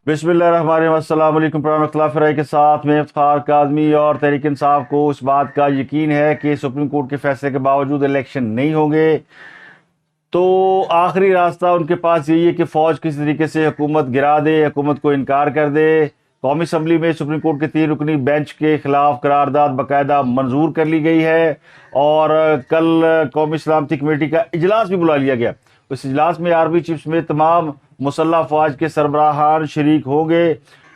بسم اللہ الرحمن الرحیم۔ السلام علیکم۔ پروگرام اختلاف رائے کے ساتھ میں افتخار کاظمی اور تحریک انصاف کو اس بات کا یقین ہے کہ سپریم کورٹ کے فیصلے کے باوجود الیکشن نہیں ہوں گے، تو آخری راستہ ان کے پاس یہی ہے کہ فوج کسی طریقے سے حکومت گرا دے، حکومت کو انکار کر دے۔ قومی اسمبلی میں سپریم کورٹ کے 3 رکنی بینچ کے خلاف قرارداد باقاعدہ منظور کر لی گئی ہے، اور کل قومی سلامتی کمیٹی کا اجلاس بھی بلا لیا گیا۔ اس اجلاس میں آرمی چیف میں تمام مسلح افواج کے سربراہان شریک ہوں گے۔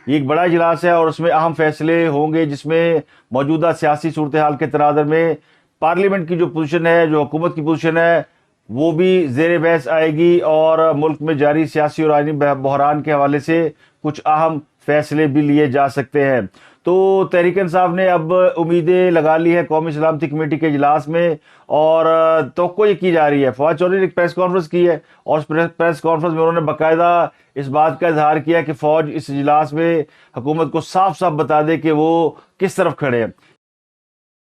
یہ ایک بڑا اجلاس ہے اور اس میں اہم فیصلے ہوں گے، جس میں موجودہ سیاسی صورتحال کے تناظر میں پارلیمنٹ کی جو پوزیشن ہے، جو حکومت کی پوزیشن ہے، وہ بھی زیر بحث آئے گی، اور ملک میں جاری سیاسی اور آئینی بحران کے حوالے سے کچھ اہم فیصلے بھی لیے جا سکتے ہیں۔ تو تحریک انصاف نے اب امیدیں لگا لی ہے قومی سلامتی کمیٹی کے اجلاس میں، اور توقع یہ کی جا رہی ہے۔ فواد چودھری نے ایک پریس کانفرنس کی ہے، اور اس پریس کانفرنس میں انہوں نے باقاعدہ اس بات کا اظہار کیا کہ فوج اس اجلاس میں حکومت کو صاف صاف بتا دے کہ وہ کس طرف کھڑے ہیں۔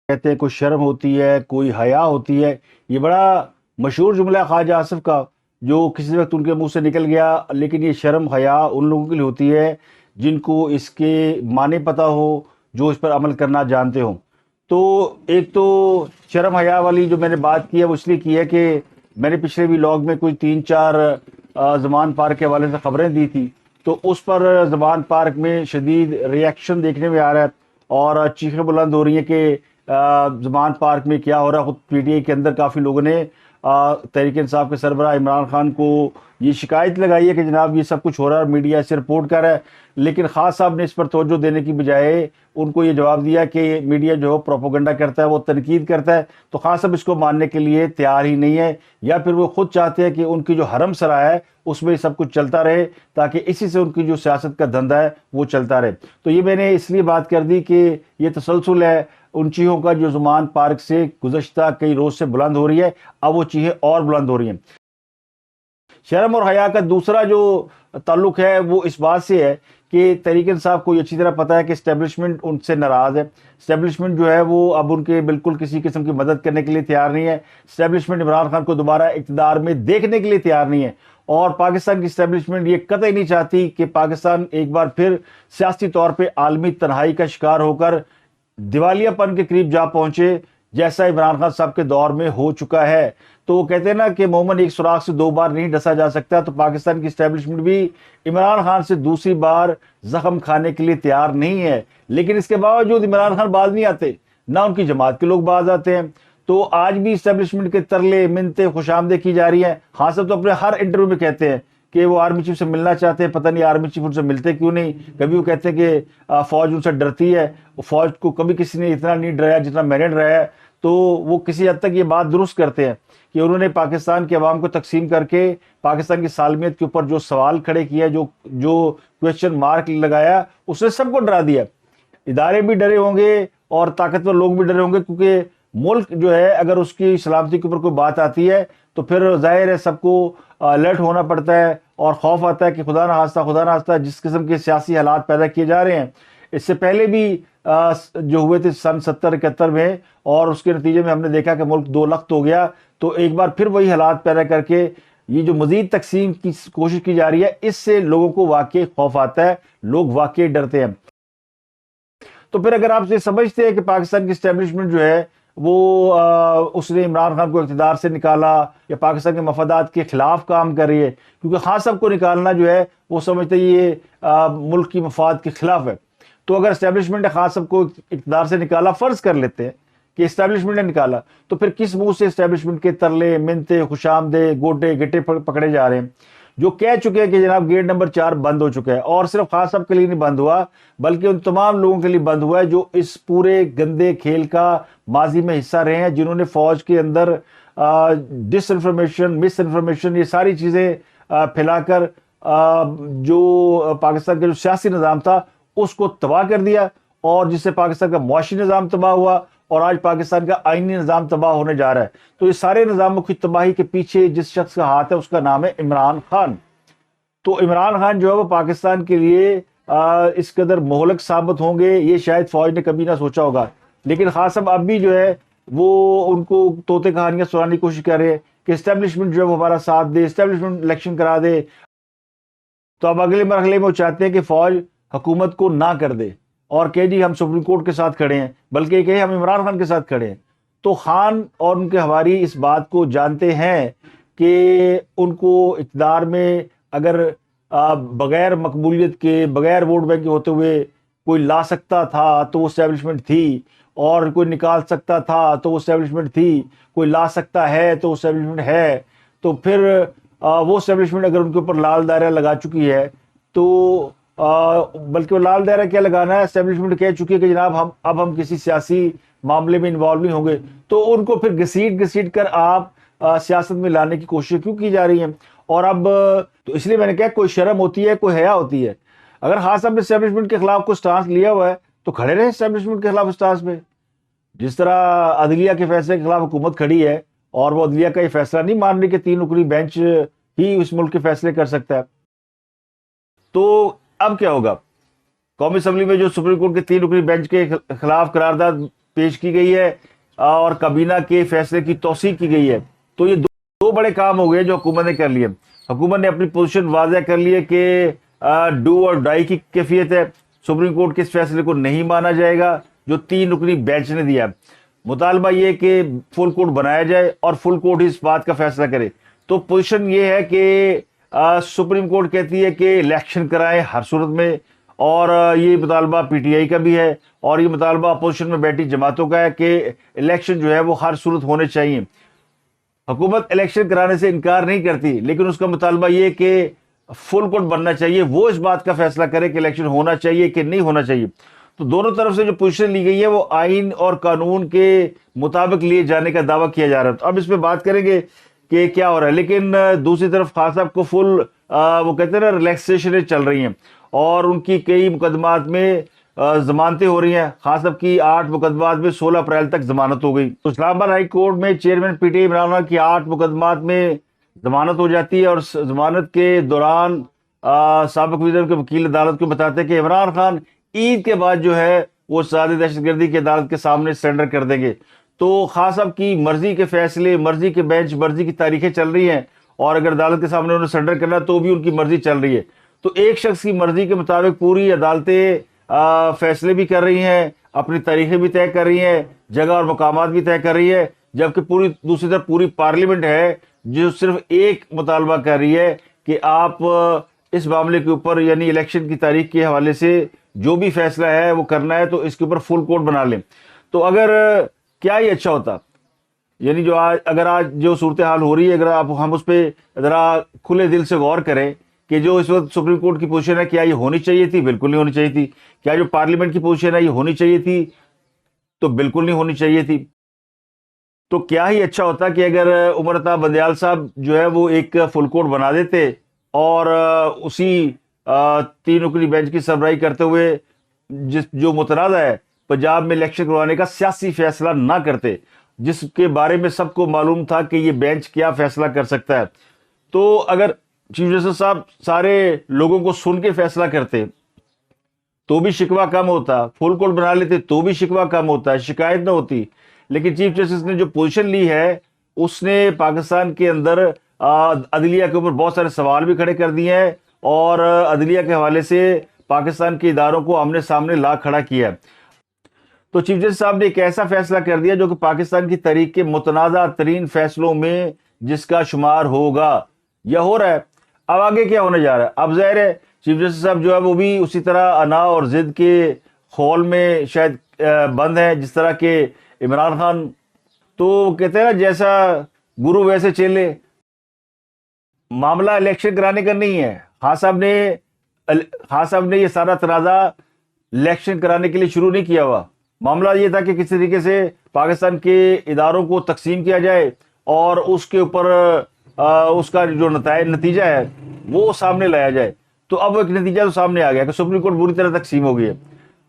کہتے ہیں کوئی شرم ہوتی ہے، کوئی حیا ہوتی ہے، یہ بڑا مشہور جملہ ہے خواجہ آصف کا، جو کسی وقت ان کے منہ سے نکل گیا، لیکن یہ شرم حیا ان لوگوں کے لیے ہوتی ہے جن کو اس کے معنی پتہ ہو، جو اس پر عمل کرنا جانتے ہوں۔ تو ایک تو شرم حیا والی جو میں نے بات کی ہے وہ اس لیے کی ہے کہ میں نے پچھلے ولاگ میں کوئی 3-4 زمان پارک کے حوالے سے خبریں دی تھی، تو اس پر زمان پارک میں شدید ریاکشن دیکھنے میں آ رہا ہے، اور چیخیں بلند ہو رہی ہیں کہ زمان پارک میں کیا ہو رہا ہے۔ خود پی ٹی آئی کے اندر کافی لوگوں نے تحریک انصاف کے سربراہ عمران خان کو یہ شکایت لگائی ہے کہ جناب یہ سب کچھ ہو رہا ہے، میڈیا اسے رپورٹ کر رہا ہے، لیکن خان صاحب نے اس پر توجہ دینے کی بجائے ان کو یہ جواب دیا کہ میڈیا جو پروپیگنڈا کرتا ہے، وہ تنقید کرتا ہے، تو خان صاحب اس کو ماننے کے لیے تیار ہی نہیں ہے، یا پھر وہ خود چاہتے ہیں کہ ان کی جو حرم سرا ہے اس میں سب کچھ چلتا رہے، تاکہ اسی سے ان کی جو سیاست کا دھندا ہے وہ چلتا رہے۔ تو یہ میں نے اس لیے بات کر دی کہ یہ تسلسل ہے ان چیخوں کا جو زمان پارک سے گزشتہ کئی روز سے بلند ہو رہی ہے، اب وہ چیخیں اور بلند ہو رہی ہیں۔ شرم اور حیا کا دوسرا جو تعلق ہے وہ اس بات سے ہے کہ تحریک انصاف کو یہ اچھی طرح پتہ ہے کہ اسٹیبلشمنٹ ان سے ناراض ہے۔ اسٹیبلشمنٹ جو ہے وہ اب ان کے بالکل کسی قسم کی مدد کرنے کے لیے تیار نہیں ہے۔ اسٹیبلشمنٹ عمران خان کو دوبارہ اقتدار میں دیکھنے کے لیے تیار نہیں ہے، اور پاکستان کی اسٹیبلشمنٹ یہ قطعی نہیں چاہتی کہ پاکستان ایک بار پھر سیاسی طور پہ عالمی تنہائی کا شکار ہو کر دیوالیہ پن کے قریب جا پہنچے، جیسا عمران خان صاحب کے دور میں ہو چکا ہے۔ تو وہ کہتے ہیں نا کہ مومن ایک سوراخ سے 2 بار نہیں ڈسا جا سکتا، تو پاکستان کی اسٹیبلشمنٹ بھی عمران خان سے دوسری بار زخم کھانے کے لیے تیار نہیں ہے، لیکن اس کے باوجود عمران خان باز نہیں آتے، نہ ان کی جماعت کے لوگ باز آتے ہیں۔ تو آج بھی اسٹیبلشمنٹ کے ترلے منتیں خوش آمدید کی جا رہی ہیں۔ خان صاحب تو اپنے ہر انٹرویو میں کہتے ہیں کہ وہ آرمی چیف سے ملنا چاہتے ہیں، پتہ نہیں آرمی چیف ان سے ملتے کیوں نہیں۔ کبھی وہ کہتے ہیں کہ فوج ان سے ڈرتی ہے، فوج کو کبھی کسی نے اتنا نہیں ڈرایا جتنا میں نے ڈرایا ہے۔ تو وہ کسی حد تک یہ بات درست کرتے ہیں کہ انہوں نے پاکستان کے عوام کو تقسیم کر کے پاکستان کی سالمیت کے اوپر جو سوال کھڑے کیا، جو کویسچن مارک لگایا، اس نے سب کو ڈرا دیا۔ ادارے بھی ڈرے ہوں گے اور طاقتور لوگ بھی ڈرے ہوں گے، کیونکہ ملک جو ہے اگر اس کی سلامتی کے اوپر کوئی بات آتی ہے تو پھر ظاہر ہے سب کو الرٹ ہونا پڑتا ہے، اور خوف آتا ہے کہ خدا نخواستہ جس قسم کے سیاسی حالات پیدا کیے جا رہے ہیں، اس سے پہلے بھی جو ہوئے تھے سن 70-71 میں، اور اس کے نتیجے میں ہم نے دیکھا کہ ملک 2 لخت ہو گیا، تو ایک بار پھر وہی حالات پیدا کر کے یہ جو مزید تقسیم کی کوشش کی جا رہی ہے، اس سے لوگوں کو واقعی خوف آتا ہے، لوگ واقعی ڈرتے ہیں۔ تو پھر اگر آپ یہ سمجھتے ہیں کہ پاکستان کی اسٹیبلشمنٹ جو ہے وہ اس نے عمران خان کو اقتدار سے نکالا یا پاکستان کے مفادات کے خلاف کام کر رہی ہے، کیونکہ خان صاحب کو نکالنا جو ہے وہ سمجھتے یہ ملک کی مفاد کے خلاف ہے، تو اگر اسٹیبلشمنٹ نے خان صاحب کو اقتدار سے نکالا، فرض کر لیتے ہیں کہ اسٹیبلشمنٹ نے نکالا، تو پھر کس منہ سے اسٹیبلشمنٹ کے ترلے منتے خوش آمدید گوٹے گٹے پکڑے جا رہے ہیں، جو کہہ چکے ہیں کہ جناب گیٹ نمبر 4 بند ہو چکا ہے، اور صرف خان صاحب کے لیے نہیں بند ہوا بلکہ ان تمام لوگوں کے لیے بند ہوا ہے جو اس پورے گندے کھیل کا ماضی میں حصہ رہے ہیں، جنہوں نے فوج کے اندر ڈس انفارمیشن، مس انفارمیشن، یہ ساری چیزیں پھیلا کر جو پاکستان کا جو سیاسی نظام تھا اس کو تباہ کر دیا، اور جس سے پاکستان کا معاشی نظام تباہ ہوا، اور آج پاکستان کا آئینی نظام تباہ ہونے جا رہا ہے۔ تو یہ سارے نظاموں کی تباہی کے پیچھے جس شخص کا ہاتھ ہے اس کا نام ہے عمران خان۔ تو عمران خان جو ہے وہ پاکستان کے لیے اس قدر مہلک ثابت ہوں گے یہ شاید فوج نے کبھی نہ سوچا ہوگا، لیکن خان صاحب اب بھی جو ہے وہ ان کو طوطے کہانیاں سنانے کی کوشش کر رہے ہیں کہ اسٹیبلشمنٹ جو ہے وہ ہمارا ساتھ دے، اسٹیبلشمنٹ الیکشن کرا دے۔ تو اب اگلے مرحلے میں وہ چاہتے ہیں کہ فوج حکومت کو نہ کر دے اور کہ جی ہم سپریم کورٹ کے ساتھ کھڑے ہیں، بلکہ کہ ہم عمران خان کے ساتھ کھڑے ہیں۔ تو خان اور ان کے حواری اس بات کو جانتے ہیں کہ ان کو اقتدار میں اگر بغیر مقبولیت کے، بغیر ووٹ بینک کے ہوتے ہوئے کوئی لا سکتا تھا تو وہ اسٹیبلشمنٹ تھی، اور کوئی نکال سکتا تھا تو وہ اسٹیبلشمنٹ تھی، کوئی لا سکتا ہے تو وہ اسٹیبلشمنٹ ہے۔ تو پھر وہ اسٹیبلشمنٹ اگر ان کے اوپر لال دائرہ لگا چکی ہے تو بلکہ وہ لال دائرہ کیا لگانا ہے، اسٹیبلشمنٹ کہہ چکی ہے کہ جناب اب ہم کسی سیاسی معاملے میں انوالو نہیں ہوں گے، تو ان کو پھر گھسیٹ کر آپ سیاست میں لانے کی کوشش کیوں کی جا رہی ہیں؟ اور اب تو اس لیے میں نے کہا کوئی شرم ہوتی ہے، کوئی حیا ہوتی ہے۔ اگر خان صاحب نے اسٹیبلشمنٹ کے خلاف کوئی سٹانس لیا ہوا ہے تو کھڑے رہے اسٹیبلشمنٹ کے خلاف سٹانس پہ۔ جس طرح عدلیہ کے فیصلے کے خلاف حکومت کھڑی ہے اور وہ عدلیہ کا یہ فیصلہ نہیں مان رہی کہ 3 رکنی بینچ ہی اس ملک کے فیصلے کر سکتا ہے، تو اب کیا ہوگا؟ قومی اسمبلی میں جو سپریم کورٹ کے 3 رکنی بینچ کے خلاف قرارداد پیش کی گئی ہے اور کابینہ کے فیصلے کی توثیق کی گئی ہے، تو یہ دو بڑے کام ہو گئے جو حکومت نے کر لیے۔ حکومت نے اپنی پوزیشن واضح کر لی ہے کہ ڈو اور ڈائی کی کیفیت ہے، سپریم کورٹ کے اس فیصلے کو نہیں مانا جائے گا جو 3 رکنی بینچ نے دیا۔ مطالبہ یہ کہ فل کورٹ بنایا جائے اور فل کورٹ ہی اس بات کا فیصلہ کرے۔ تو پوزیشن یہ ہے کہ سپریم کورٹ کہتی ہے کہ الیکشن کرائیں ہر صورت میں، اور یہ مطالبہ پی ٹی آئی کا بھی ہے، اور یہ مطالبہ اپوزیشن میں بیٹھی جماعتوں کا ہے کہ الیکشن جو ہے وہ ہر صورت ہونے چاہیے۔ حکومت الیکشن کرانے سے انکار نہیں کرتی، لیکن اس کا مطالبہ یہ کہ فل کورٹ بننا چاہیے، وہ اس بات کا فیصلہ کرے کہ الیکشن ہونا چاہیے کہ نہیں ہونا چاہیے۔ تو دونوں طرف سے جو پوزیشن لی گئی ہے وہ آئین اور قانون کے مطابق لیے جانے کا دعویٰ کیا جا رہا ہے۔ تو اب اس پہ بات کریں گے کہ کیا ہو رہا ہے، لیکن دوسری طرف خان صاحب کو فل وہ کہتے ہیں نا ریلیکسیشنیں چل رہی ہیں، اور ان کی کئی مقدمات میں ضمانتیں ہو رہی ہیں۔ خان صاحب کی 8 مقدمات میں 16 اپریل تک ضمانت ہو گئی۔ تو اسلام آباد ہائی کورٹ میں chairman P T I Imran Khan کی 8 مقدمات میں ضمانت ہو جاتی ہے، اور ضمانت کے دوران سابق وزیر کے وکیل عدالت کو بتاتے ہیں کہ عمران خان عید کے بعد جو ہے وہ سازش دہشت گردی کی عدالت کے سامنے سرنڈر کر دیں گے۔ تو خان صاحب کی مرضی کے فیصلے، مرضی کے بینچ، مرضی کی تاریخیں چل رہی ہیں، اور اگر عدالت کے سامنے انہیں سرنڈر کرنا تو بھی ان کی مرضی چل رہی ہے۔ تو ایک شخص کی مرضی کے مطابق پوری عدالتیں فیصلے بھی کر رہی ہیں، اپنی تاریخیں بھی طے کر رہی ہیں، جگہ اور مقامات بھی طے کر رہی ہے، جبکہ دوسری طرف پوری پارلیمنٹ ہے جو صرف ایک مطالبہ کر رہی ہے کہ آپ اس معاملے کے اوپر، یعنی الیکشن کی تاریخ کے حوالے سے جو بھی فیصلہ ہے وہ کرنا ہے تو اس کے اوپر فل کورٹ بنا لیں۔ تو اگر کیا یہ اچھا ہوتا، یعنی جو اگر آج جو صورتحال ہو رہی ہے، اگر ہم اس پہ ذرا کھلے دل سے غور کریں کہ جو اس وقت سپریم کورٹ کی پوزیشن ہے، کیا یہ ہونی چاہیے تھی؟ بالکل نہیں ہونی چاہیے تھی۔ کیا جو پارلیمنٹ کی پوزیشن ہے یہ ہونی چاہیے تھی؟ تو بالکل نہیں ہونی چاہیے تھی۔ تو کیا ہی اچھا ہوتا کہ اگر عمر عطا بندیال صاحب جو ہے وہ ایک فل کورٹ بنا دیتے اور اسی 3 رکنی بینچ کی سربراہی کرتے ہوئے جو متنازع ہے پنجاب میں الیکشن کروانے کا سیاسی فیصلہ نہ کرتے، جس کے بارے میں سب کو معلوم تھا کہ یہ بینچ کیا فیصلہ کر سکتا ہے۔ تو اگر چیف جسٹس صاحب سارے لوگوں کو سن کے فیصلہ کرتے تو بھی شکوہ کم ہوتا، فل کورٹ بنا لیتے تو بھی شکوہ کم ہوتا، شکایت نہ ہوتی۔ لیکن چیف جسٹس نے جو پوزیشن لی ہے اس نے پاکستان کے اندر عدلیہ کے اوپر بہت سارے سوال بھی کھڑے کر دیے ہیں، اور عدلیہ کے حوالے سے پاکستان کے اداروں کو آمنے سامنے لا کھڑا کیا ہے۔ تو چیف جسٹس صاحب نے ایک ایسا فیصلہ کر دیا جو کہ پاکستان کی تاریخ کے متنازع ترین فیصلوں میں جس کا شمار ہوگا یا ہو رہا ہے۔ اب آگے کیا ہونے جا رہا ہے؟ اب ظاہر ہے چیف جسٹس صاحب جو ہے وہ بھی اسی طرح انا اور ضد کے خول میں شاید بند ہیں، جس طرح کہ عمران خان تو کہتے ہیں نا جیسا گرو ویسے چیلے۔ معاملہ الیکشن کرانے کا نہیں ہے۔ خان صاحب نے یہ سارا تنازع الیکشن کرانے کے لیے شروع نہیں کیا ہوا۔ معاملہ یہ تھا کہ کسی طریقے سے پاکستان کے اداروں کو تقسیم کیا جائے اور اس کے اوپر اس کا جو نتیجہ ہے وہ سامنے لایا جائے۔ تو اب ایک نتیجہ تو سامنے آ گیا کہ سپریم کورٹ بری طرح تقسیم ہو گئی ہے،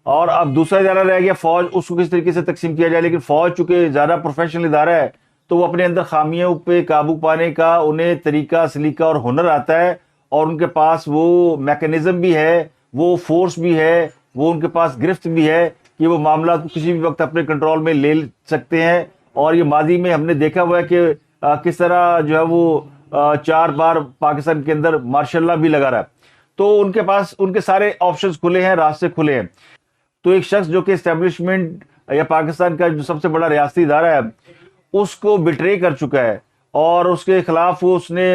اور اب دوسرا ادارہ رہ گیا فوج، اس کو کس طریقے سے تقسیم کیا جائے۔ لیکن فوج چونکہ زیادہ پروفیشنل ادارہ ہے تو وہ اپنے اندر خامیوں پہ قابو پانے کا انہیں طریقہ سلیقہ اور ہنر آتا ہے، اور ان کے پاس وہ میکانزم بھی ہے، وہ فورس بھی ہے، وہ ان کے پاس گرفت بھی ہے کہ وہ معاملات کو کسی بھی وقت اپنے کنٹرول میں لے سکتے ہیں۔ اور یہ ماضی میں ہم نے دیکھا ہوا ہے کہ کس طرح جو ہے وہ 4 بار پاکستان کے اندر مارشل لا بھی لگا رہا ہے۔ تو ان کے پاس ان کے سارے آپشنز کھلے ہیں، راستے کھلے ہیں. تو ایک شخص جو کہ اسٹیبلشمنٹ یا پاکستان کا جو سب سے بڑا ریاستی ادارہ ہے اس کو بٹرے کر چکا ہے، اور اس کے خلاف اس نے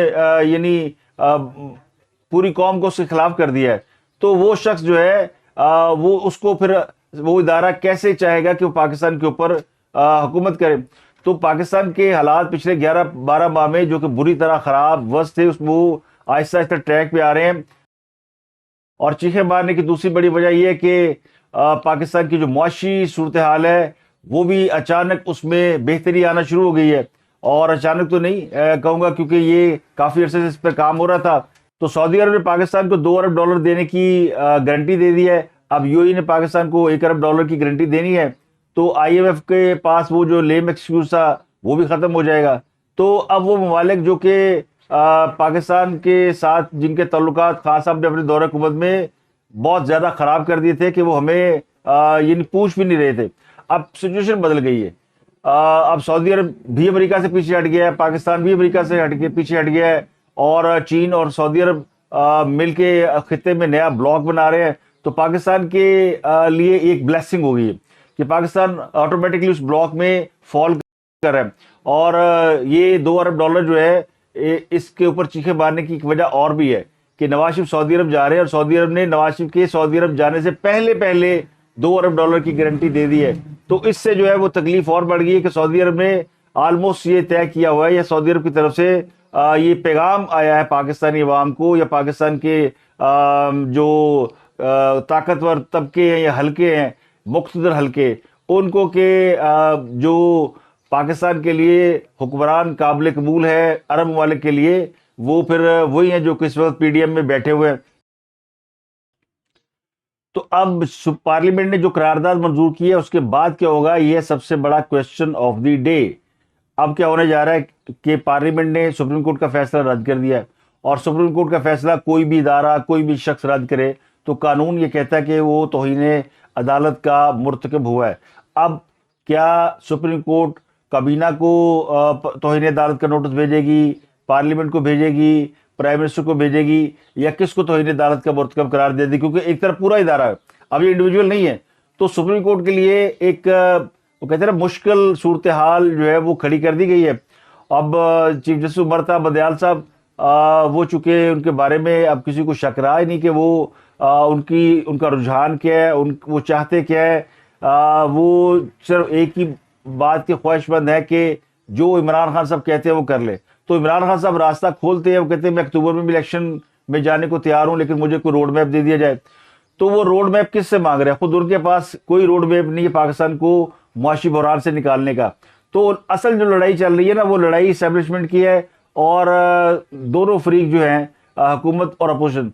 یعنی پوری قوم کو اس کے خلاف کر دیا ہے، تو وہ شخص جو ہے وہ اس کو پھر وہ ادارہ کیسے چاہے گا کہ وہ پاکستان کے اوپر حکومت کرے. تو پاکستان کے حالات پچھلے 11-12 ماہ میں جو کہ بری طرح خراب وست تھے، اس وہ آہستہ آہستہ ٹریک پہ آ رہے ہیں. اور چیخیں مارنے کی دوسری بڑی وجہ یہ ہے کہ پاکستان کی جو معاشی صورتحال ہے وہ بھی اچانک اس میں بہتری آنا شروع ہو گئی ہے. اور اچانک تو نہیں کہوں گا، کیونکہ یہ کافی عرصے سے اس پر کام ہو رہا تھا. تو سعودی عرب نے پاکستان کو $2 ارب دینے کی گارنٹی دے دی ہے. اب یو اے نے پاکستان کو $1 ارب کی گارنٹی دینی ہے. تو آئی ایم ایف کے پاس وہ جو لیم ایکسکیوز تھا وہ بھی ختم ہو جائے گا. تو اب وہ ممالک جو کہ پاکستان کے ساتھ جن کے تعلقات خان صاحب نے اپنے دور حکومت میں بہت زیادہ خراب کر دیے تھے کہ وہ ہمیں یعنی پوچھ بھی نہیں رہے تھے، اب سچویشن بدل گئی ہے. اب سعودی عرب بھی امریکہ سے پیچھے ہٹ گیا ہے، پاکستان بھی امریکہ سے پیچھے ہٹ گیا ہے، اور چین اور سعودی عرب مل کے خطے میں نیا بلاک بنا رہے ہیں. تو پاکستان کے لیے ایک بلیسنگ ہو گئی ہے کہ پاکستان آٹومیٹکلی اس بلاک میں فال کر رہا ہے. اور یہ $2 ارب جو ہے اس کے اوپر چیخے مارنے کی ایک وجہ اور بھی ہے کہ نواز شریف سعودی عرب جا رہے ہیں، اور سعودی عرب نے نواز شریف کے سعودی عرب جانے سے پہلے $2 ارب کی گارنٹی دے دی ہے. تو اس سے جو ہے وہ تکلیف اور بڑھ گئی ہے کہ سعودی عرب نے آلموسٹ یہ طے کیا ہوا ہے، یا سعودی عرب کی طرف سے یہ پیغام آیا ہے پاکستانی عوام کو، یا پاکستان کے جو طاقتور طبقے ہیں یا حلقے ہیں، مقتدر حلقے، ان کو کہ جو پاکستان کے لیے حکمران قابل قبول ہے عرب ممالک کے لیے، وہ پھر وہی ہیں جو کہ اس وقت پی ڈی ایم میں بیٹھے ہوئے ہیں. تو اب پارلیمنٹ نے جو قرارداد منظور کی ہے اس کے بعد کیا ہوگا، یہ سب سے بڑا کویسچن آف دی ڈے. اب کیا ہونے جا رہا ہے کہ پارلیمنٹ نے سپریم کورٹ کا فیصلہ رد کر دیا ہے، اور سپریم کورٹ کا فیصلہ کوئی بھی ادارہ کوئی بھی شخص رد کرے تو قانون یہ کہتا ہے کہ وہ توہین عدالت کا مرتکب ہوا ہے. اب کیا سپریم کورٹ کابینہ کو توہین عدالت کا نوٹس بھیجے گی، پارلیمنٹ کو بھیجے گی، پرائم منسٹر کو بھیجے گی، یا کس کو توہین عدالت کا مرتکب قرار دے دی؟ کیونکہ ایک طرف پورا ادارہ ہے، اب یہ انڈیویجول نہیں ہے. تو سپریم کورٹ کے لیے ایک وہ کہتے ہیں مشکل صورتحال جو ہے وہ کھڑی کر دی گئی ہے. اب چیف جسٹس عمر بدیال صاحب وہ چونکہ ان کے بارے میں اب کسی کو شک رہا ہی نہیں کہ وہ ان کا رجحان کیا ہے، وہ چاہتے کیا ہے. وہ صرف ایک ہی بات کے خواہش مند ہے کہ جو عمران خان صاحب کہتے ہیں وہ کر لے. تو عمران خان صاحب راستہ کھولتے ہیں، وہ کہتے ہیں میں اکتوبر میں بھی الیکشن میں جانے کو تیار ہوں، لیکن مجھے کوئی روڈ میپ دے دیا جائے. تو وہ روڈ میپ کس سے مانگ رہے ہیں؟ خود ان کے پاس کوئی روڈ میپ نہیں ہے پاکستان کو معاشی بحران سے نکالنے کا. تو اصل جو لڑائی چل رہی ہے نا، وہ لڑائی اسٹیبلشمنٹ کی ہے، اور دونوں فریق جو ہیں حکومت اور اپوزیشن،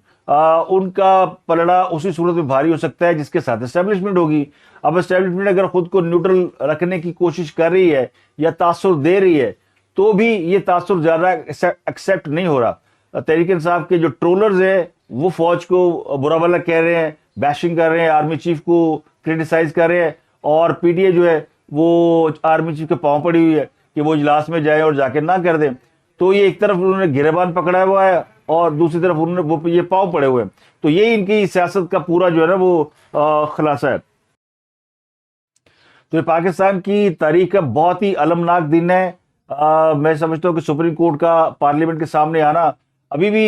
ان کا پلڑا اسی صورت میں بھاری ہو سکتا ہے جس کے ساتھ اسٹیبلشمنٹ ہوگی. اب اسٹیبلشمنٹ اگر خود کو نیوٹرل رکھنے کی کوشش کر رہی ہے یا تاثر دے رہی ہے تو بھی یہ تاثر زیادہ ایکسیپٹ نہیں ہو رہا. تحریک انصاف کے جو ٹرولرز ہیں وہ فوج کو برا بھلا کہہ رہے ہیں، بیشنگ کر رہے ہیں، آرمی چیف کو کرٹیسائز کر رہے ہیں، اور پی ٹی اے جو ہے وہ آرمی چیف کے پاؤں پڑی ہوئی ہے کہ وہ اجلاس میں جائیں اور جا کے نہ کر دیں. تو یہ ایک طرف انہوں نے گریبان پکڑا ہوا ہے اور دوسری طرف انہوں نے وہ یہ پاؤں پڑے ہوئے ہیں. تو یہ ان کی سیاست کا پورا جو ہے نا وہ خلاصہ ہے. تو یہ پاکستان کی تاریخ کا بہت ہی المناک دن ہے. میں سمجھتا ہوں کہ سپریم کورٹ کا پارلیمنٹ کے سامنے آنا، ابھی بھی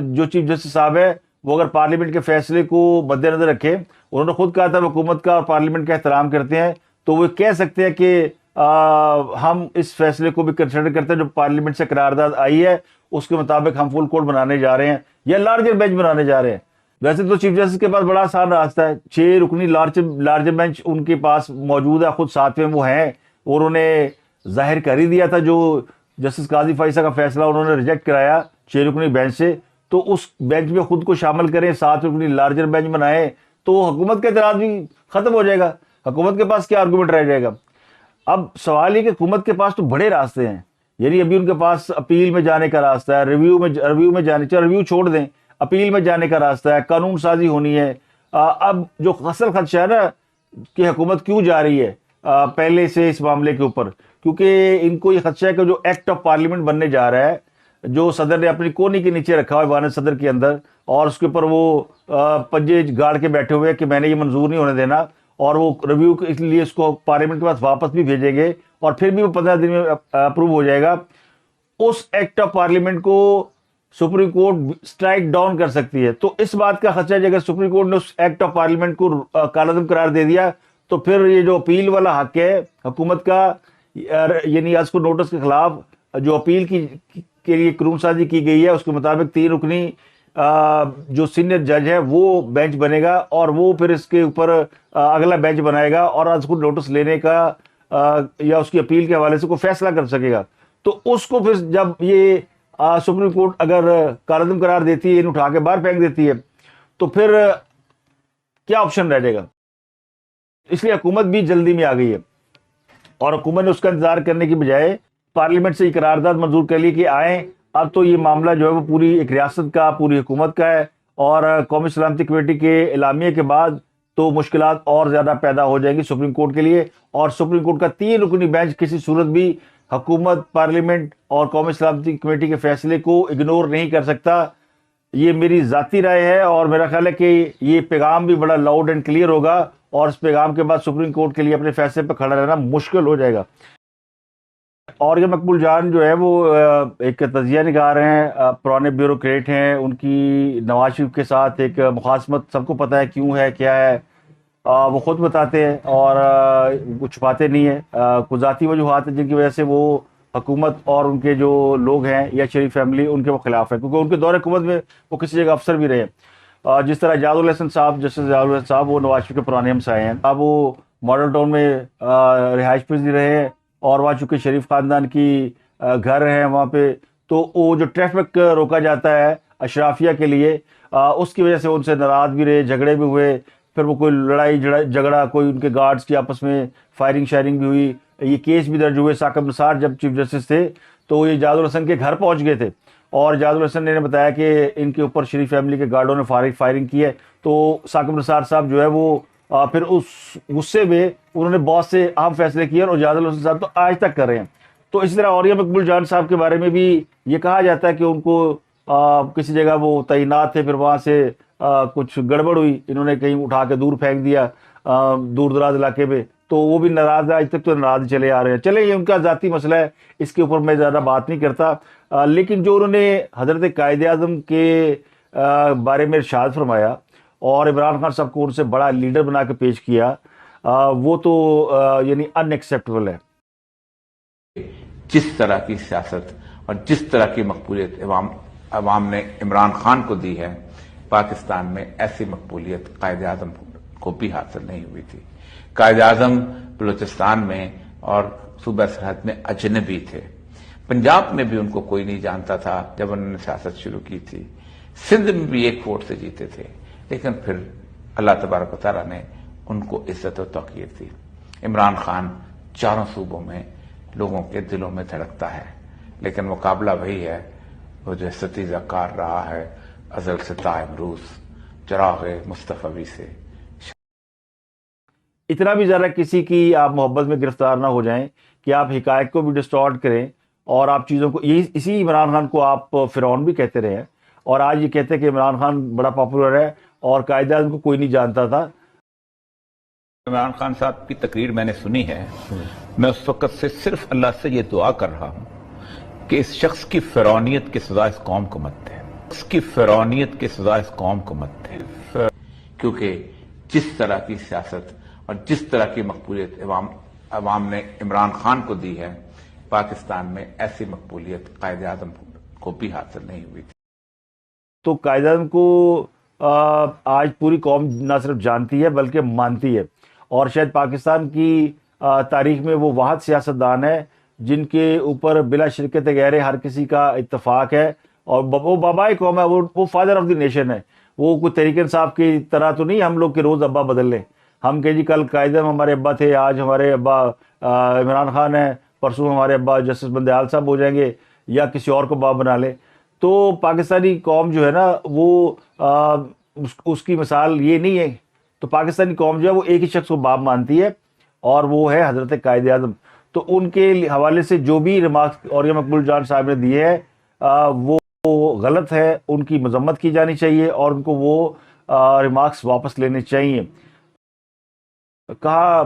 جو چیف جسٹس صاحب ہے وہ اگر پارلیمنٹ کے فیصلے کو مد نظر رکھے، انہوں نے خود کہا تھا حکومت کا اور پارلیمنٹ کا احترام کرتے ہیں، تو وہ کہہ سکتے ہیں کہ ہم اس فیصلے کو بھی کنسیڈر کرتے ہیں جو پارلیمنٹ سے قرارداد آئی ہے، اس کے مطابق ہم فل کورٹ بنانے جا رہے ہیں یا لارجر بینچ بنانے جا رہے ہیں. ویسے تو چیف جسٹس کے پاس بڑا آسان راستہ ہے، 6 رکنی لارجر بینچ ان کے پاس موجود ہے، خود 7ویں وہ ہیں، اور انہوں نے ظاہر کر ہی دیا تھا جو جسٹس قاضی فائزہ کا فیصلہ انہوں نے ریجیکٹ کرایا 6 رکنی بینچ سے. تو اس بینچ میں خود کو شامل کریں، 7 رکنی لارجر بینچ بنائیں، تو حکومت کا اعتراض بھی ختم ہو جائے گا. حکومت کے پاس کیا آرگومنٹ رہ جائے گا؟ اب سوال یہ کہ حکومت کے پاس تو بڑے راستے ہیں، یعنی ابھی ان کے پاس اپیل میں جانے کا راستہ ہے، ریویو میں جانے، چاہے ریویو چھوڑ دیں، اپیل میں جانے کا راستہ ہے، قانون سازی ہونی ہے. اب جو اصل خدشہ ہے نا کہ حکومت کیوں جا رہی ہے پہلے سے اس معاملے کے اوپر، کیونکہ ان کو یہ خدشہ ہے کہ جو ایکٹ آف پارلیمنٹ بننے جا رہا ہے جو صدر نے اپنی کونی کے نیچے رکھا ہوا ہے ایوان صدر کے اندر، اور اس کے اوپر وہ پنجے گاڑ کے بیٹھے ہوئے کہ میں نے یہ منظور نہیں ہونے دینا، اور وہ ریویو کے لیے اس کو پارلیمنٹ کے پاس واپس بھی بھیجیں گے، اور پھر بھی وہ 15 دن میں اپروو ہو جائے گا، اس ایکٹ آف پارلیمنٹ کو سپریم کورٹ سٹرائک ڈاؤن کر سکتی ہے۔ تو اس بات کا خدشہ ہے اگر سپریم کورٹ نے اس ایکٹ آف پارلیمنٹ کو کالعدم قرار دے دیا تو پھر یہ جو اپیل والا حق ہے حکومت کا، یعنی از کو نوٹس کے خلاف جو اپیل کے لیے قانون سازی کی گئی ہے، اس کے مطابق 3 رکنی جو سینئر جج ہے وہ بینچ بنے گا، اور وہ پھر اس کے اوپر اگلا بینچ بنائے گا، اور از کو نوٹس لینے کا یا اس کی اپیل کے حوالے سے کوئی فیصلہ کر سکے گا۔ تو اس کو پھر جب یہ سپریم کورٹ اگر کالعدم قرار دیتی ہے، اٹھا کے باہر پھینک دیتی ہے، تو پھر کیا آپشن رہ جائے گا؟ اس لیے حکومت بھی جلدی میں آ گئی ہے، اور حکومت نے اس کا انتظار کرنے کی بجائے پارلیمنٹ سے یہ قرارداد منظور کر لی کہ آئیں، اب تو یہ معاملہ جو ہے وہ پوری ایک ریاست کا، پوری حکومت کا ہے، اور قومی سلامتی کمیٹی کے اعلامیے کے بعد تو مشکلات اور زیادہ پیدا ہو جائیں گی سپریم کورٹ کے لیے، اور سپریم کورٹ کا 3 رکنی بینچ کسی صورت بھی حکومت، پارلیمنٹ اور قومی سلامتی کمیٹی کے فیصلے کو اگنور نہیں کر سکتا۔ یہ میری ذاتی رائے ہے، اور میرا خیال ہے کہ یہ پیغام بھی بڑا لاؤڈ اینڈ کلیئر ہوگا، اور اس پیغام کے بعد سپریم کورٹ کے لیے اپنے فیصلے پہ کھڑا رہنا مشکل ہو جائے گا۔ اور یہ مقبول جان جو ہے وہ ایک تجزیہ نگار ہیں، پرانے بیوروکریٹ ہیں، ان کی نواز شریف کے ساتھ ایک مخاصمت سب کو پتہ ہے کیوں ہے، کیا ہے، وہ خود بتاتے ہیں، اور وہ چھپاتے نہیں ہیں۔ کچھ ذاتی وجوہات ہیں جن کی وجہ سے وہ حکومت اور ان کے جو لوگ ہیں یا شریف فیملی ان کے وہ خلاف ہے، کیونکہ ان کے دور حکومت میں وہ کسی جگہ افسر بھی رہے، جس طرح اعجاز الحسن صاحب، جسٹس اعجاز الحسن صاحب، وہ نواز شریف کے پرانے ہمسائے ہیں۔ اب وہ ماڈل ٹاؤن میں رہائش پذیر رہے ہیں، اور وہاں چونکہ شریف خاندان کی گھر ہیں وہاں پہ، تو وہ جو ٹریفک روکا جاتا ہے اشرافیہ کے لیے، اس کی وجہ سے ان سے ناراض بھی رہے، جھگڑے بھی ہوئے، پھر وہ کوئی لڑائی جھگڑا، کوئی ان کے گارڈز کی آپس میں فائرنگ شائرنگ بھی ہوئی، یہ کیس بھی درج ہوئے۔ ثاقب نثار جب چیف جسٹس تھے تو یہ اعجاز الحسن کے گھر پہنچ گئے تھے، اور اعجاز الحسن نے بتایا کہ ان کے اوپر شریف فیملی کے گارڈوں نے فائرنگ کی ہے، تو ثاقب نثار صاحب جو ہے وہ پھر اس غصے میں انہوں نے بہت سے اہم فیصلے کیے، اور اعجاز الحسن صاحب تو آج تک کر رہے ہیں۔ تو اسی طرح اوریہ مقبول جان صاحب کے بارے میں بھی یہ کہا جاتا ہے کہ ان کو کسی جگہ وہ تعینات تھے، پھر وہاں سے کچھ گڑبڑ ہوئی، انہوں نے کہیں اٹھا کے دور پھینک دیا دور دراز علاقے میں، تو وہ بھی ناراض ہے، آج تک تو ناراض چلے آ رہے ہیں۔ چلے یہ ان کا ذاتی مسئلہ ہے، اس کے اوپر میں زیادہ بات نہیں کرتا، لیکن جو انہوں نے حضرت قائد اعظم کے بارے میں ارشاد فرمایا اور عمران خان صاحب کو ان سے بڑا لیڈر بنا کے پیش کیا، وہ تو یعنی ان ایکسیپٹیبل ہے۔ جس طرح کی سیاست اور جس طرح کی مقبولیت عوام نے عمران خان کو دی ہے، پاکستان میں ایسی مقبولیت قائد اعظم کو بھی حاصل نہیں ہوئی تھی۔ قائد اعظم بلوچستان میں اور صوبہ سرحد میں اجنبی تھے، پنجاب میں بھی ان کو کوئی نہیں جانتا تھا جب انہوں نے سیاست شروع کی تھی، سندھ میں بھی 1 ووٹ سے جیتے تھے، لیکن پھر اللہ تبارک و تعالیٰ نے ان کو عزت و توقیر دی۔ عمران خان 4 صوبوں میں لوگوں کے دلوں میں دھڑکتا ہے، لیکن مقابلہ وہی ہے، وہ جو ستیزہ کار رہا ہے ازل سے تا امروز، چراغ مصطفی سے۔ اتنا بھی ذرا کسی کی آپ محبت میں گرفتار نہ ہو جائیں کہ آپ حقائق کو بھی ڈسٹارٹ کریں، اور آپ چیزوں کو، اسی عمران خان کو آپ فرعون بھی کہتے رہے ہیں، اور آج یہ کہتے ہیں کہ عمران خان بڑا پاپولر ہے اور قائد اعظم کو کوئی نہیں جانتا تھا۔ عمران خان صاحب کی تقریر میں نے سنی ہے، میں اس وقت سے صرف اللہ سے یہ دعا کر رہا ہوں کہ اس شخص کی فرعونیت کی سزا اس قوم کو مت دے، اس کی فرعونیت کی سزا اس قوم کو مت دے، کیونکہ جس طرح کی سیاست اور جس طرح کی مقبولیت عوام نے عمران خان کو دی ہے، پاکستان میں ایسی مقبولیت قائد اعظم کو بھی حاصل نہیں ہوئی تھی۔ تو قائد اعظم کو آج پوری قوم نہ صرف جانتی ہے بلکہ مانتی ہے، اور شاید پاکستان کی تاریخ میں وہ واحد سیاستدان ہے جن کے اوپر بلا شرکت غیر ہر کسی کا اتفاق ہے، اور وہ بابائے قوم ہے، وہ فادر آف دی نیشن ہے۔ وہ کوئی تحریک انصاف کی طرح تو نہیں ہم لوگ کے روز ابا بدل لیں، ہم کہ جی کل قائد اعظم ہمارے ابا تھے، آج ہمارے ابا عمران خان ہیں، پرسوں ہمارے ابا جسٹس بندیال صاحب ہو جائیں گے، یا کسی اور کو باپ بنا لیں۔ تو پاکستانی قوم جو ہے نا وہ اس کی مثال یہ نہیں ہے، تو پاکستانی قوم جو ہے وہ ایک ہی شخص کو باپ مانتی ہے، اور وہ ہے حضرت قائد اعظم۔ تو ان کے حوالے سے جو بھی ریمارکس اوریہ مقبول جان صاحب نے دیے ہیں، وہ غلط ہے، ان کی مذمت کی جانی چاہیے اور ان کو وہ ریمارکس واپس لینے چاہیے. کہاں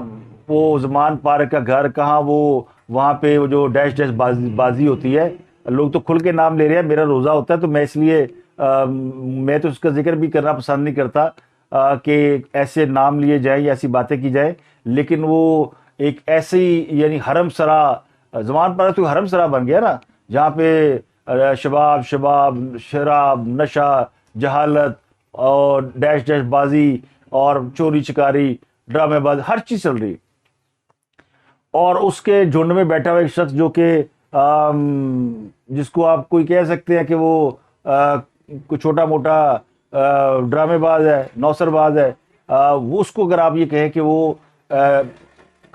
وہ زمان پارک کا گھر، کہاں وہ وہاں پہ وہ جو ڈیش ڈیش بازی ہوتی ہے، لوگ تو کھل کے نام لے رہے ہیں. میرا روزہ ہوتا ہے تو میں اس لیے میں تو اس کا ذکر بھی کرنا پسند نہیں کرتا کہ ایسے نام لیے جائیں یا ایسی باتیں کی جائیں، لیکن وہ ایک ایسی یعنی حرم سرا، زمان پارک تو حرم سرا بن گیا نا، جہاں پہ شباب شراب نشہ جہالت اور ڈیش ڈیش بازی اور چوری چکاری ڈرامے باز ہر چیز چل رہی. اور اس کے جھنڈ میں بیٹھا ہوا ایک شخص جو کہ جس کو آپ کوئی کہہ سکتے ہیں کہ وہ کوئی چھوٹا موٹا ڈرامے باز ہے، نوسر باز ہے، وہ اس کو اگر آپ یہ کہیں کہ وہ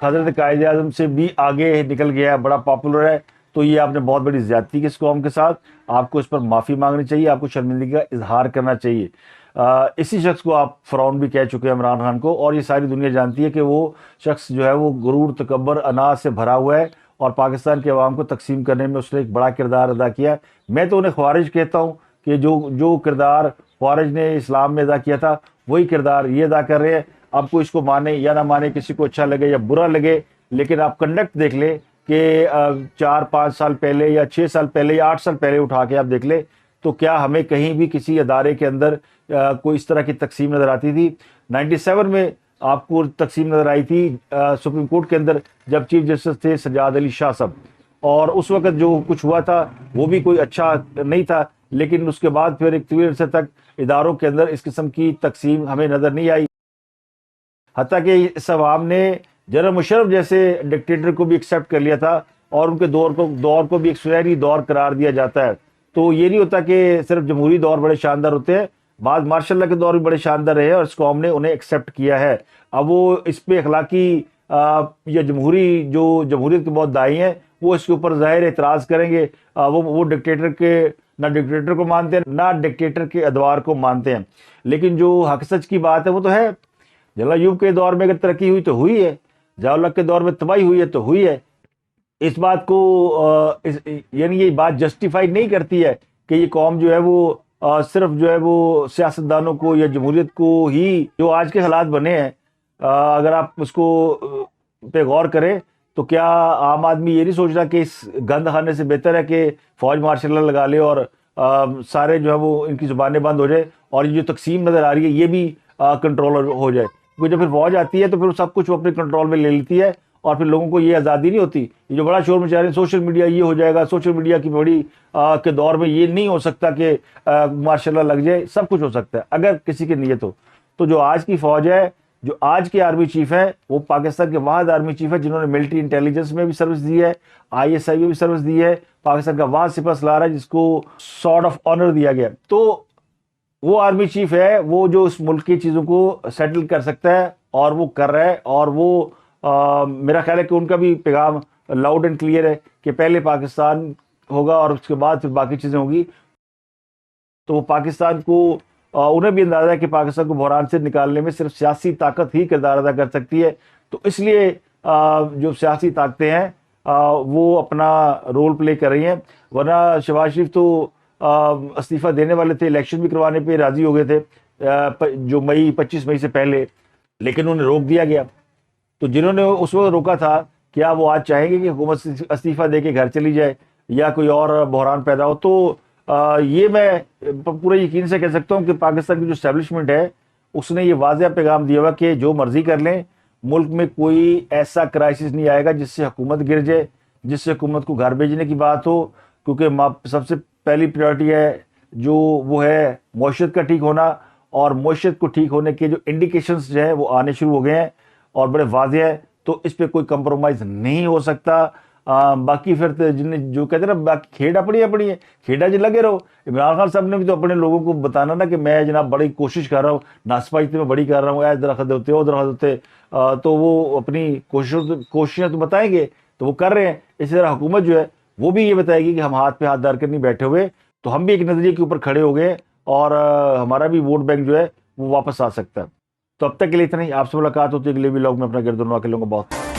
حضرت قائد اعظم سے بھی آگے نکل گیا ہے، بڑا پاپولر ہے، تو یہ آپ نے بہت بڑی زیادتی کی اس قوم کے ساتھ. آپ کو اس پر معافی مانگنی چاہیے، آپ کو شرمندگی کا اظہار کرنا چاہیے. اسی شخص کو آپ فرعون بھی کہہ چکے ہیں، عمران خان کو، اور یہ ساری دنیا جانتی ہے کہ وہ شخص جو ہے وہ غرور تکبر انا سے بھرا ہوا ہے اور پاکستان کے عوام کو تقسیم کرنے میں اس نے ایک بڑا کردار ادا کیا. میں تو انہیں خوارج کہتا ہوں کہ جو کردار خوارج نے اسلام میں ادا کیا تھا وہی کردار یہ ادا کر رہے ہیں. آپ کو اس کو مانے یا نہ مانے، کسی کو اچھا لگے یا برا لگے، لیکن آپ کنڈکٹ دیکھ لیں کہ 4-5 سال پہلے یا 6 سال پہلے یا 8 سال پہلے اٹھا کے آپ دیکھ لیں تو کیا ہمیں کہیں بھی کسی ادارے کے اندر کوئی اس طرح کی تقسیم نظر آتی تھی؟ 97 میں آپ کو تقسیم نظر آئی تھی سپریم کورٹ کے اندر جب چیف جسٹس تھے سجاد علی شاہ صاحب، اور اس وقت جو کچھ ہوا تھا وہ بھی کوئی اچھا نہیں تھا، لیکن اس کے بعد پھر ایک طویل عرصے تک اداروں کے اندر اس قسم کی تقسیم ہمیں نظر نہیں آئی. حتیٰ کہ اس عوام نے جنرل مشرف جیسے ڈکٹیٹر کو بھی ایکسیپٹ کر لیا تھا اور ان کے دور کو بھی ایک سنہری دور قرار دیا جاتا ہے. تو یہ نہیں ہوتا کہ صرف جمہوری دور بڑے شاندار ہوتے ہیں، بعض مارشاء اللہ کے دور بھی بڑے شاندار رہے اور اس قوم نے انہیں ایکسیپٹ کیا ہے. اب وہ اس پہ اخلاقی یا جمہوریت کے بہت دائی ہیں، وہ اس کے اوپر ظاہر اعتراض کریں گے. وہ ڈکٹیٹر کے نہ ڈکٹیٹر کو مانتے ہیں نہ ڈکٹیٹر کے ادوار کو مانتے ہیں. لیکن جو حق سچ کی بات ہے وہ تو ہے، جلالیہ ایوب کے دور میں اگر ترقی ہوئی تو ہوئی ہے، ضیاء الحق کے دور میں تباہی ہوئی ہے تو ہوئی ہے. اس بات کو یعنی یہ بات جسٹیفائی نہیں کرتی ہے کہ یہ قوم جو ہے وہ صرف جو ہے وہ سیاستدانوں کو یا جمہوریت کو ہی، جو آج کے حالات بنے ہیں اگر آپ اس کو پہ غور کریں تو کیا عام آدمی یہ نہیں سوچ رہا کہ اس گند خانے سے بہتر ہے کہ فوج مارشل اللہ لگا لے اور سارے جو ہے وہ ان کی زبانیں بند ہو جائے اور یہ جو تقسیم نظر آ رہی ہے یہ بھی کنٹرول ہو جائے. کیونکہ جب پھر فوج آتی ہے تو پھر سب کچھ وہ اپنے کنٹرول میں لے لیتی ہے اور پھر لوگوں کو یہ آزادی نہیں ہوتی. یہ جو بڑا شور مچا رہے ہیں سوشل میڈیا یہ ہو جائے گا، سوشل میڈیا کی بڑی کے دور میں یہ نہیں ہو سکتا کہ ماشاء اللہ لگ جائے، سب کچھ ہو سکتا ہے اگر کسی کی نیت ہو. تو جو آج کی فوج ہے، جو آج کے آرمی چیف ہیں، وہ پاکستان کے واحد آرمی چیف ہے جنہوں نے ملٹری انٹیلیجنس میں بھی سروس دی ہے، ISI میں بھی سروس دی ہے، پاکستان کا واحد سپہ سالار ہے جس کو سارڈ آف آنر دیا گیا. تو وہ آرمی چیف ہے وہ جو اس ملک کی چیزوں کو سیٹل کر سکتا ہے اور وہ کر رہا ہے. اور وہ میرا خیال ہے کہ ان کا بھی پیغام لاؤڈ اینڈ کلیئر ہے کہ پہلے پاکستان ہوگا اور اس کے بعد پھر باقی چیزیں ہوگی. تو وہ پاکستان کو انہیں بھی اندازہ ہے کہ پاکستان کو بحران سے نکالنے میں صرف سیاسی طاقت ہی کردار ادا کر سکتی ہے. تو اس لیے جو سیاسی طاقتیں ہیں وہ اپنا رول پلے کر رہی ہیں. ورنہ شہباز شریف تو استعفیٰ دینے والے تھے، الیکشن بھی کروانے پہ راضی ہو گئے تھے جو 25 مئی سے پہلے، لیکن انہیں روک دیا گیا. تو جنہوں نے اس وقت روکا تھا کیا وہ آج چاہیں گے کہ حکومت استعفیٰ دے کے گھر چلی جائے یا کوئی اور بحران پیدا ہو؟ تو یہ میں پورے یقین سے کہہ سکتا ہوں کہ پاکستان کی جو اسٹیبلشمنٹ ہے اس نے یہ واضح پیغام دیا ہوا کہ جو مرضی کر لیں، ملک میں کوئی ایسا کرائسس نہیں آئے گا جس سے حکومت گر جائے، جس سے حکومت کو گھر بھیجنے کی بات ہو. کیونکہ سب سے پہلی پریورٹی ہے جو وہ ہے معیشت کا ٹھیک ہونا، اور معیشت کو ٹھیک ہونے کے جو انڈیکیشنز جو ہیں وہ آنے شروع ہو گئے ہیں اور بڑے واضح ہے. تو اس پہ کوئی کمپرومائز نہیں ہو سکتا. باقی پھر جو کہتے ہیں نا باقی کھیڈ اپنی ہے، کھیڈا جی لگے رہو. عمران خان صاحب نے بھی تو اپنے لوگوں کو بتانا نا کہ میں جناب بڑی کوشش کر رہا ہوں، ناسپائی میں بڑی کر رہا ہوں، ایسے درخت ہوتے وہ درخت ہوتے، تو وہ اپنی کوششیں تو بتائیں گے، تو وہ کر رہے ہیں. اسی طرح حکومت جو ہے وہ بھی یہ بتائے گی کہ ہم ہاتھ پہ ہاتھ ڈال کر نہیں بیٹھے ہوئے. تو ہم بھی ایک نظریے کے اوپر کھڑے ہو گئے اور ہمارا بھی ووٹ بینک جو ہے وہ واپس آ سکتا ہے. تو اب تک کے لیے اتنا ہی. آپ سے ملاقات ہوتی ہے اگلے ولاگ میں. اپنا گردنوا کے لوگوں کو بہت